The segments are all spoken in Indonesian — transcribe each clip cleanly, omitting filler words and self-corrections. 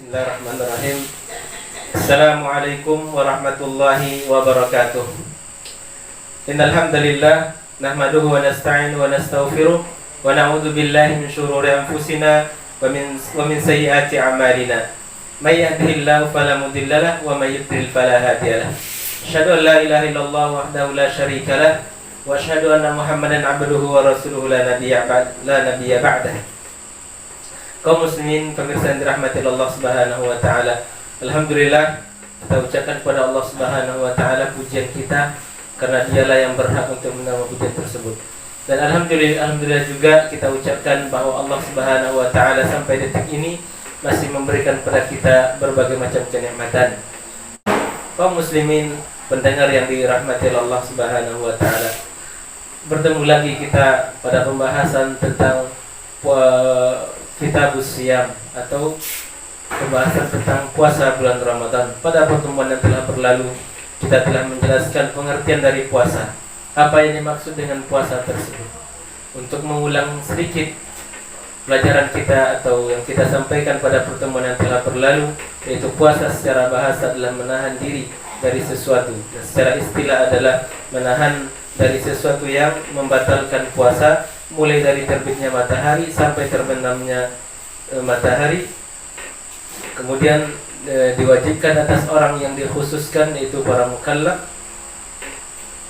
Bismillahirrahmanirrahim. Assalamualaikum warahmatullahi wabarakatuh. Innal hamdalillah nahmaduhu wa nasta'inu wa nastaghfiruh wa na'udzu billahi min shururi anfusina wa min sayyiati a'malina. May yahdihillahu fala mudilla lahu wa may yudlil fala hadiya lahu. Asyhadu an la ilaha illallah wahdahu la syarika lahu wa asyhadu anna Muhammadan 'abduhu wa rasuluhu la nabiyya ba'dahu. Kaum muslimin pemirsa yang dirahmati Allah Subhanahu wa taala. Alhamdulillah kita ucapkan kepada Allah Subhanahu wa taala pujian kita karena Dialah yang berhak untuk menerima pujian tersebut. Dan alhamdulillah juga kita ucapkan bahwa Allah Subhanahu wa taala sampai detik ini masih memberikan kepada kita berbagai macam kenikmatan. Kaum muslimin pendengar yang dirahmati Allah Subhanahu wa taala. Bertemu lagi kita pada pembahasan tentang Kitabus Siyam atau pembahasan tentang puasa bulan Ramadan. Pada pertemuan yang telah berlalu kita telah menjelaskan pengertian dari puasa, apa yang dimaksud dengan puasa tersebut. Untuk mengulang sedikit pelajaran kita atau yang kita sampaikan pada pertemuan yang telah berlalu, yaitu puasa secara bahasa adalah menahan diri dari sesuatu, dan secara istilah adalah menahan dari sesuatu yang membatalkan puasa, mulai dari terbitnya matahari sampai terbenamnya matahari. Kemudian diwajibkan atas orang yang dikhususkan, yaitu para mukallaf,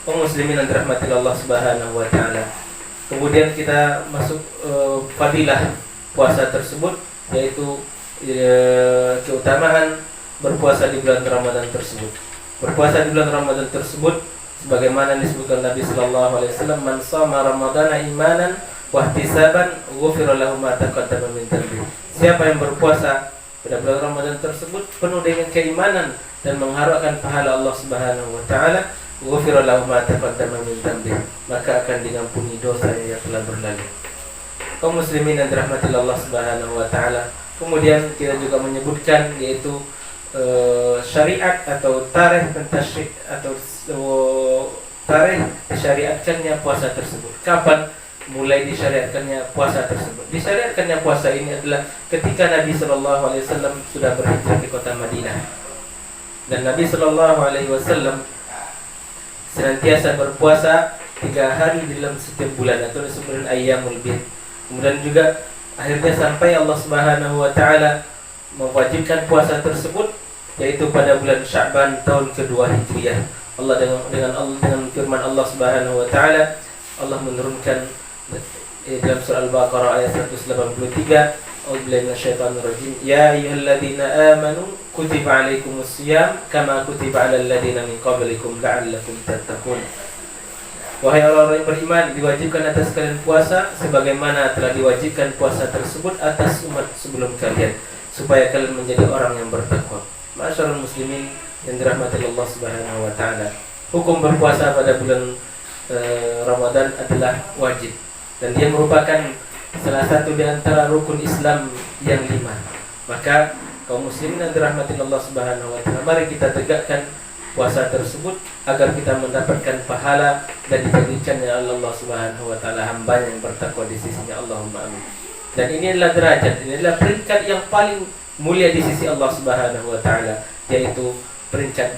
kaum muslimin yang dirahmati Allah Subhanahu wa taala. Kemudian kita masuk fadilah puasa tersebut, yaitu keutamaan berpuasa di bulan Ramadan tersebut. Berpuasa di bulan Ramadan tersebut sebagaimana disebutkan Nabi sallallahu alaihi wasallam, man shama ramadhana imanan wa ihtisaban ghufira lahu ma taqaddama min dhanbi. Siapa yang berpuasa pada bulan Ramadan tersebut penuh dengan keimanan dan mengharapkan pahala Allah Subhanahu wa taala, ghufira lahu ma taqaddama min dhanbi, maka akan diampuni dosanya yang telah berlalu. Kaum muslimin yang dirahmati Allah Subhanahu wa taala. Kemudian kita juga menyebutkan yaitu syariat atau tarikh pentasyrih atau tarikh disyariatkannya puasa tersebut. Kapan mulai disyariatkannya puasa tersebut? Disyariatkannya puasa ini adalah ketika Nabi sallallahu alaihi wasallam sudah berhijrah ke kota Madinah. Dan Nabi sallallahu alaihi wasallam senantiasa berpuasa 3 hari dalam setiap bulan atau disebut ayyamul bid. Kemudian juga akhirnya sampai Allah Subhanahu wa taala mewajibkan puasa tersebut, yaitu pada bulan Sya'ban tahun kedua Hijriah. Allah dengan firman Allah Subhanahu wa taala, Allah menurunkan dalam surah Al-Baqarah ayat 183, A'udzubillahi minasyaitonir rajim, ya ayyuhalladzina amanu kutiba 'alaikumus syiyam kama kutiba 'alal ladzina min qablikum la'allakum tattaqun. Wahai orang-orang yang beriman, diwajibkan atas kalian puasa sebagaimana telah diwajibkan puasa tersebut atas umat sebelum kalian, supaya kalian menjadi orang yang bertakwa. Ma'asyiral muslimin yang dirahmati Allah Subhanahu wa taala. Hukum berpuasa pada bulan Ramadan adalah wajib, dan dia merupakan salah satu di antara rukun Islam yang 5. Maka kaum muslimin yang dirahmati Allah Subhanahu wa taala, mari kita tegakkan puasa tersebut agar kita mendapatkan pahala dan dijadikannya Allah Subhanahu wa taala hambanya yang bertakwa di sisinya. Allahumma amin. Dan ini adalah derajat, ini adalah peringkat yang paling mulia di sisi Allah Subhanahu wa taala, yaitu peringkat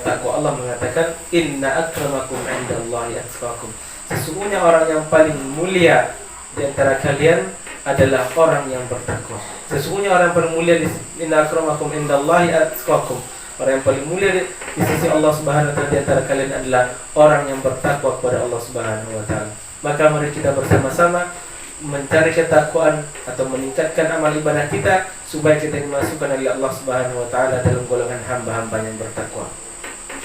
takwa. Allah mengatakan, inna akramakum 'indallahi atqakum. Sesungguhnya orang yang paling mulia di antara kalian adalah orang yang bertakwa. Sesungguhnya orang yang paling mulia inna akramakum 'indallahi atqakum. Orang yang paling mulia di sisi Allah Subhanahu wa taala di antara kalian adalah orang yang bertakwa kepada Allah Subhanahu wa taala. Maka mari kita bersama-sama mencari ketakwaan atau meningkatkan amal ibadah kita supaya kita dimasukkan oleh Allah Subhanahu wa taala dalam golongan hamba-hamba yang bertakwa.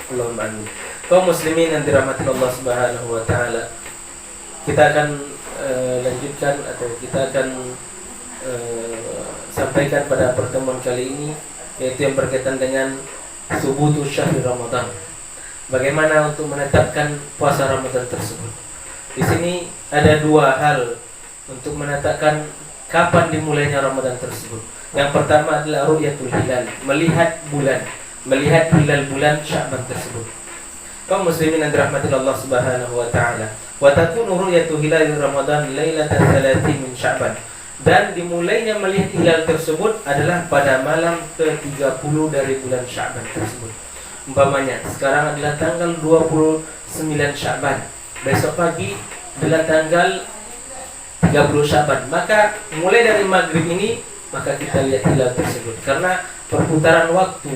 Allahumma amin. Kaum muslimin yang dirahmati Allah Subhanahu wa taala, kita akan lanjutkan atau kita akan sampaikan pada pertemuan kali ini, yaitu yang berkaitan dengan subutu syahr Ramadan. Bagaimana untuk menetapkan puasa Ramadan tersebut? Di sini ada 2 hal untuk menetapkan kapan dimulainya Ramadan tersebut. Yang pertama adalah ru'yatul hilal, melihat hilal bulan Sya'ban tersebut. Kaum muslimin yang dirahmati Allah Subhanahu wa taala, wa takunu ru'yatul hilal Ramadan lailatal 30 min Sya'ban. Dan dimulainya melihat hilal tersebut adalah pada malam ke-30 dari bulan Sya'ban tersebut. Umpamanya sekarang adalah tanggal 29 Sya'ban, besok pagi adalah tanggal 30 Sya'ban, maka mulai dari maghrib ini maka kita lihat hilal tersebut. Karena perputaran waktu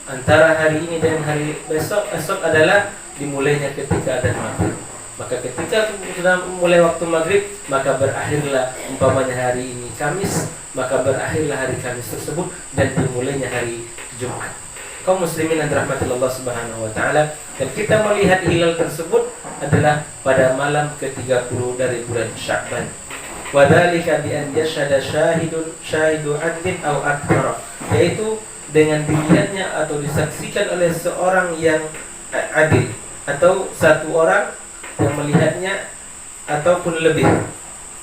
antara hari ini dan hari esok adalah dimulainya ketika ada maghrib. Maka ketika sudah mulai waktu maghrib, maka berakhirlah umpamanya hari ini Kamis, maka berakhirlah hari Kamis tersebut dan dimulainya hari Jumat. Kaum muslimin yang dirahmati Allah Subhanahu wa taala, dan kita melihat hilal tersebut adalah pada malam ke-30 dari bulan Sya'ban. Wa dzalika bi an yashhada syahidu 'adlin aw akthar, yaitu dengan dilihatnya atau disaksikan oleh seorang yang adil atau satu orang yang melihatnya ataupun lebih.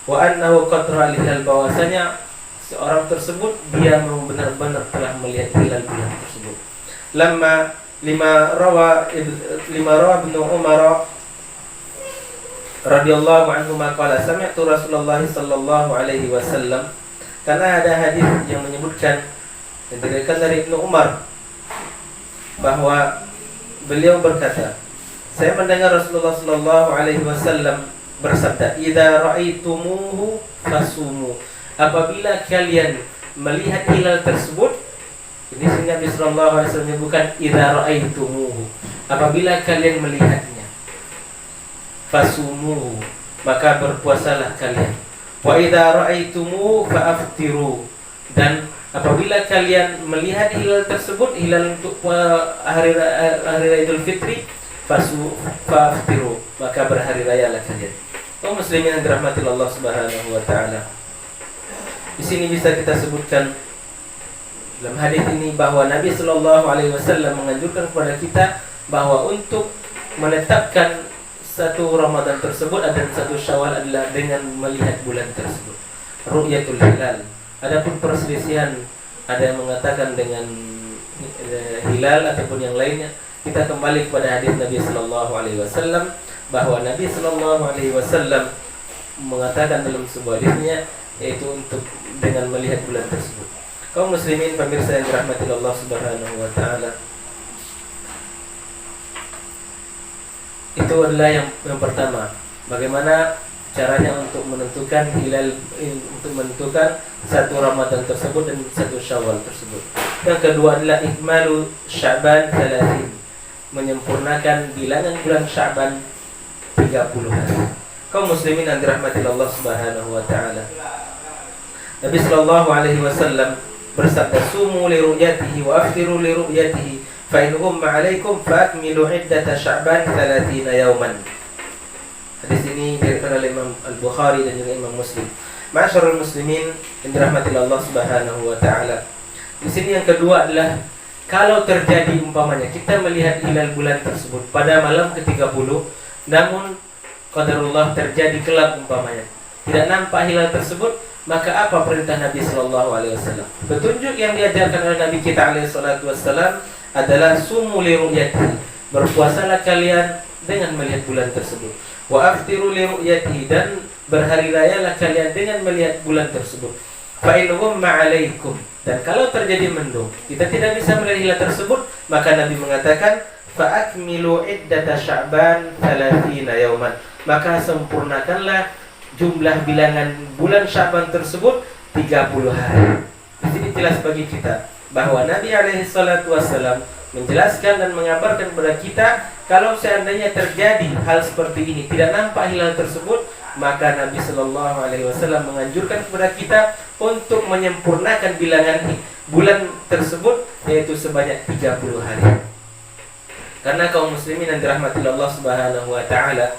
Wa annahu qad ra'a hilal, bahwasanya seorang tersebut dia benar-benar telah melihat hilal bulan tersebut. Lima rawa Ibnu Umar radhiyallahu anhu qala sami'tu Rasulullah sallallahu alaihi wasallam, karena ada hadis yang menyebutkan yang diriwayatkan dari Ibnu Umar bahwa beliau berkata, saya mendengar Rasulullah sallallahu alaihi wasallam bersabda, "Idza ra'aitumuhu fasumu." Apabila kalian melihat hilal tersebut, ini sehingga Nabi sallallahu alaihi wasallam menyebutkan idza ra'aitumuhu, apabila kalian melihatnya, fasumuhu, maka berpuasalah kalian. Wa idza ra'aitumuhu fa'aftiru, dan apabila kalian melihat hilal tersebut, hilal untuk hari Idul Fitri, fa'aftiru, maka berhari rayalah kalian. Kaum muslimin yang dirahmati Allah Subhanahu wa taala. Di sini bisa kita sebutkan dalam hadis ini bahwa Nabi sallallahu alaihi wasallam menganjurkan kepada kita bahwa untuk menetapkan satu Ramadan tersebut dan satu Syawal adalah dengan melihat bulan tersebut, ru'yatul hilal. Adapun perselisihan, ada yang mengatakan dengan hilal ataupun yang lainnya, kita kembali kepada hadis Nabi sallallahu alaihi wasallam bahwa Nabi sallallahu alaihi wasallam mengatakan dalam sebuah hadisnya, yaitu untuk dengan melihat bulan tersebut. Kaum muslimin pemirsa yang dirahmati Allah Subhanahu wa taala, itu adalah yang pertama, bagaimana caranya untuk menentukan hilal, untuk menentukan satu Ramadan tersebut dan satu Syawal tersebut. Yang kedua adalah ikmalu Sya'ban 30, menyempurnakan bilangan bulan Sya'ban 30 hari. Kaum muslimin yang dirahmati Allah Subhanahu wa taala, Nabi sallallahu alaihi wasallam bersabda, "Sumu li ru'yatihi wa aftiru li ru'yatihi, fa in humma 'alaikum fa akmilu 'iddata Sya'ban 30 yawman." Hadis ini diriwayatkan oleh Imam Al-Bukhari dan juga Imam Muslim. Ma'asyiral muslimin yang dirahmati Allah Subhanahu wa taala. Di sini yang kedua adalah kalau terjadi umpamanya kita melihat hilal bulan tersebut pada malam ke-30, namun qadarullah terjadi kelab umpamanya, tidak nampak hilal tersebut, maka apa perintah Nabi sallallahu alaihi wasallam? Petunjuk yang diajarkan oleh Nabi kita alaihi salatu wasallam adalah sumu li ru'yatihi, berpuasalah kalian dengan melihat bulan tersebut. Wa aftiru li ru'yatihi, dan berhari rayalah kalian dengan melihat bulan tersebut. Fa in humma 'alaikum, dan kalau terjadi mendung, kita tidak bisa melihat hilal tersebut, maka Nabi mengatakan fa akmilu 'iddata Sya'ban 30 yawman, maka sempurnakanlah jumlah bilangan bulan Sya'ban tersebut 30 hari. Di sini jelas bagi kita bahwa Nabi alaihi salatu wasallam menjelaskan dan mengabarkan kepada kita, kalau seandainya terjadi hal seperti ini, tidak nampak hilal tersebut, maka Nabi sallallahu alaihi wasallam menganjurkan kepada kita untuk menyempurnakan bilangan bulan tersebut, yaitu sebanyak 30 hari. Karena kaum muslimin yang dirahmati Allah Subhanahu wa taala,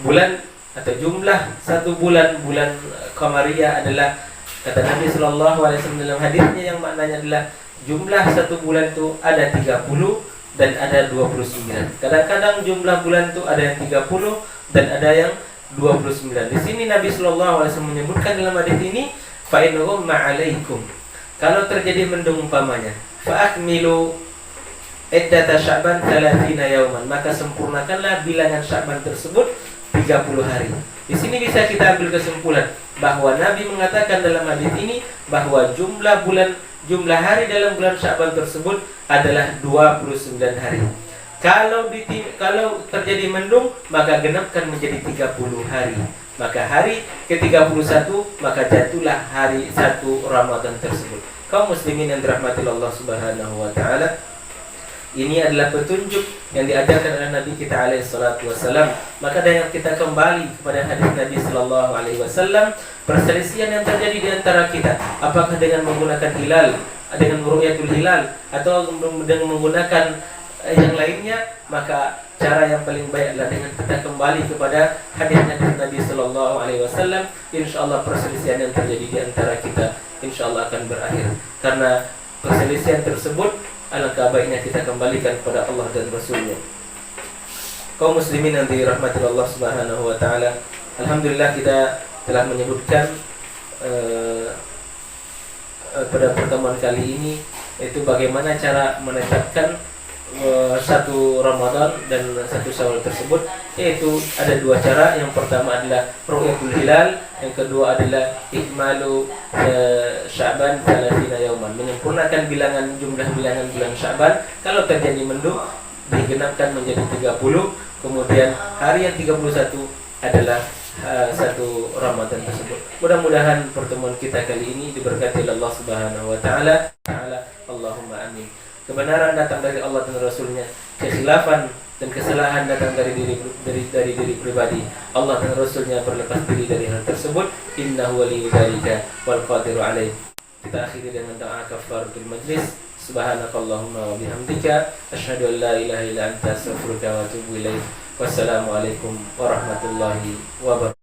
bulan atau jumlah satu bulan Qamariyah adalah, kata Nabi sallallahu alaihi wasallam dalam hadisnya yang maknanya adalah jumlah satu bulan itu ada 30 dan ada 29. Kadang-kadang jumlah bulan itu ada yang 30 dan ada yang 29. Di sini Nabi sallallahu alaihi wasallam menyebutkan dalam hadis ini, fa innahum ma'alaikum, kalau terjadi mendung umpamanya, fa akmilu iddata Sya'ban 30 yawman, maka sempurnakanlah bilangan Sya'ban tersebut 30 hari. Di sini bisa kita ambil kesimpulan bahwa Nabi mengatakan dalam hadis ini bahwa jumlah hari dalam bulan Sya'ban tersebut adalah 29 hari. Kalau terjadi mendung, maka genapkan menjadi 30 hari. Maka hari ke-31 maka jatuhlah hari 1 Ramadan tersebut. Kaum muslimin yang dirahmati Allah Subhanahu wa taala, ini adalah petunjuk yang diajarkan oleh Nabi kita alaihi salatu wasallam. Maka dengan kita kembali kepada hadis Nabi sallallahu alaihi wasallam, perselisihan yang terjadi di antara kita, apakah dengan menggunakan hilal, dengan ru'yatul hilal, atau dengan menggunakan yang lainnya, maka cara yang paling baik adalah dengan kita kembali kepada hadis-hadis Nabi sallallahu alaihi wasallam. Insyaallah perselisihan yang terjadi di antara kita insyaallah akan berakhir. Karena perselisihan tersebut alangkah baiknya kita kembalikan kepada Allah dan Rasul-Nya. Kaum muslimin yang dirahmati Allah Subhanahu wa taala, alhamdulillah kita telah menyebutkan pada pertemuan kali ini itu bagaimana cara menetapkan satu Ramadan dan satu Syawal tersebut, yaitu ada dua cara. Yang pertama adalah ru'yatul hilal, yang kedua adalah ikmalu Sya'ban 30 yauman, menyempurnakan jumlah bilangan bulan Sya'ban. Kalau terjadi mendung digenapkan menjadi 30, kemudian hari yang 31 adalah satu Ramadan tersebut. Mudah-mudahan pertemuan kita kali ini diberkati oleh Allah Subhanahu wa taala. Allahumma amin. Kebenaran datang dari Allah dan Rasul-Nya, kekhilafan dan kesalahan datang dari diri pribadi. Allah dan Rasul-Nya berlepas diri dari hal tersebut. Innahu waliyyu dzalika wal qadiru alaih. Kita akhiri dengan doa kafaratul majlis. Subhanakallahumma wa bihamdika asyhadu an la ilaha illa anta astaghfiruka wa atubu ilaik. Wassalamualaikum warahmatullahi wabarakatuh.